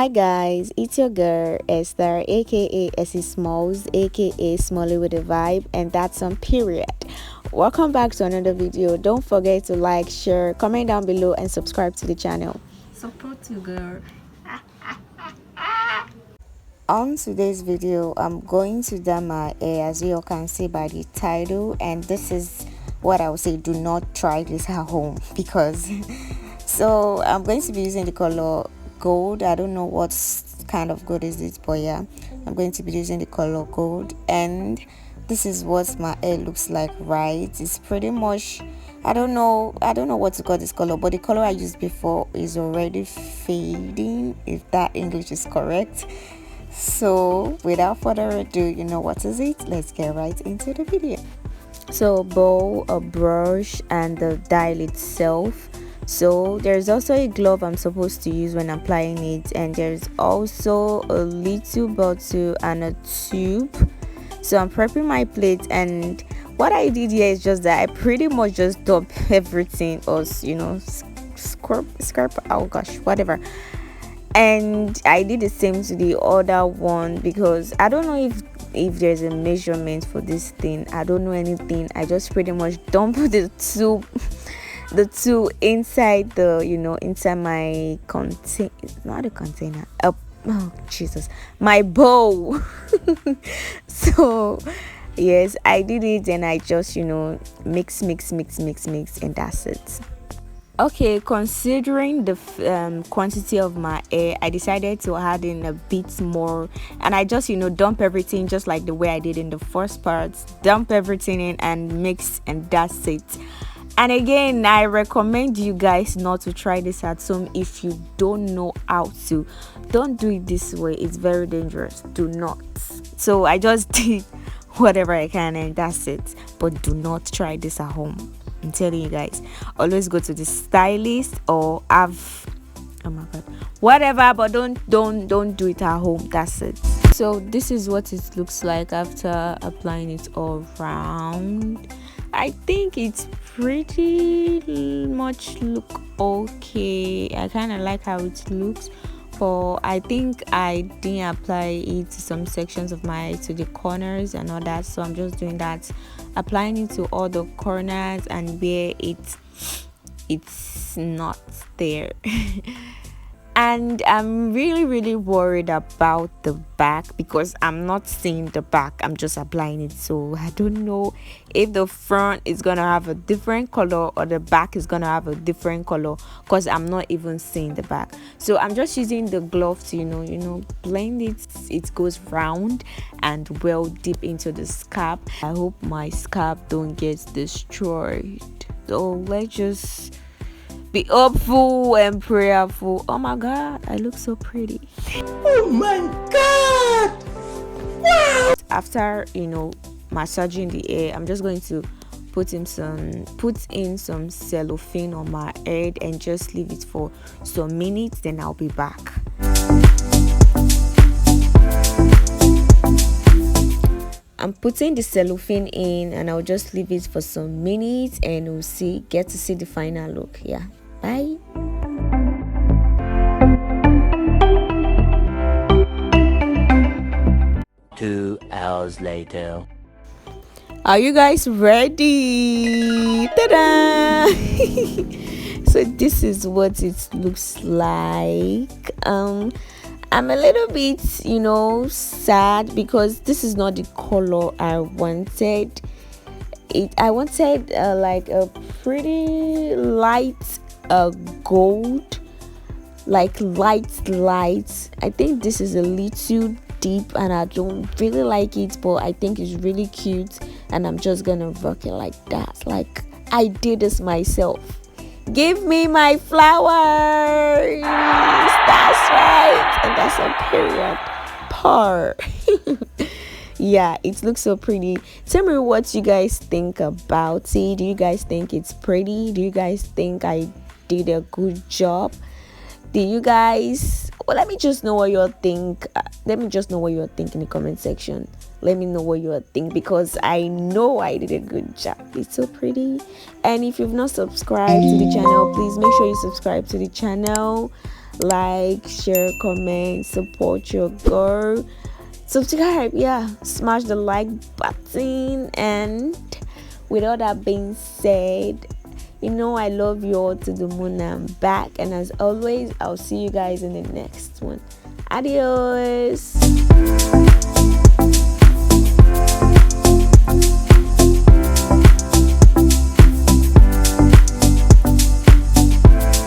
Hi guys, it's your girl Esther, aka Essie Smalls, aka Smalley with a Vibe, and that's on period. Welcome back to another video. Don't forget to like, share, comment down below, and subscribe to the channel. Support you, girl. On today's video, I'm going to dye my hair, as you all can see by the title, and this is what I would say: do not try this at home because so I'm going to be using the color gold. I don't know what kind of gold is it, but yeah, I'm going to be using the color gold, and this is what my hair looks like. Right, it's pretty much, I don't know what to call this color, but the color I used before is already fading, if that English is correct. So without further ado, you know what is it, let's get right into the video. So a bowl, a brush, and the dye itself. So there's also a glove I'm supposed to use when applying it, and there's also a little bottle and a tube. So I'm prepping my plate, and what I did here is just that I pretty much just dump everything, or scrap, oh gosh, whatever. And I did the same to the other one because I don't know if there's a measurement for this thing. I don't know anything. I just pretty much dump the two inside the inside my contain, not a container, oh Jesus, my bowl. So yes, I did it, and I just mix, and that's it. Okay, considering the quantity of my hair, I decided to add in a bit more, and I just dump everything just like the way I did in the first part. Dump everything in and mix, and that's it. And again, I recommend you guys not to try this at home if you don't know how to. Don't do it this way, it's very dangerous. Do not. So I just did whatever I can, and that's it. But do not try this at home. I'm telling you guys, always go to the stylist or have, oh my god, whatever, but don't do it at home. That's it. So this is what it looks like after applying it all around. I think it's pretty much look okay. I kind of like how it looks, but I think I didn't apply it to some sections of my, to the corners and all that, so I'm just doing that, applying it to all the corners and where it's not there. And I'm really worried about the back because I'm not seeing the back. I'm just applying it, so I don't know if the front is gonna have a different color or the back is gonna have a different color because I'm not even seeing the back. So I'm just using the glove to blend it. It goes round and well deep into the scalp. I hope my scalp don't get destroyed. So let's just be hopeful and prayerful. Oh my god, I look so pretty. Oh my god, wow. After massaging the hair, I'm just going to put in some cellophane on my head and just leave it for some minutes, then I'll be back. I'm putting the cellophane in, and I'll just leave it for some minutes, and we'll get to see the final look. Yeah, bye. Two hours later. Are you guys ready? Ta-da! So this is what it looks like. I'm a little bit sad because this is not the color I wanted. I wanted like a pretty light gold, like light. I think this is a little deep, and I don't really like it, but I think it's really cute, and I'm just gonna rock it like that. Like I did this myself. Give me my flowers. That's right, and that's a period. Par. Yeah, it looks so pretty. Tell me what you guys think about it. Do you guys think it's pretty? Do you guys think I did a good job? Do you guys, well, let me just know what you think. Let me just know what you think in the comment section. Let me know what you think, because I know I did a good job. It's so pretty. And if you've not subscribed to the channel, please make sure you subscribe to the channel. like, share, comment, support your girl, subscribe, yeah, smash the like button. And with all that being said, I love you all to the moon and back. And as always, I'll see you guys in the next one. Adios.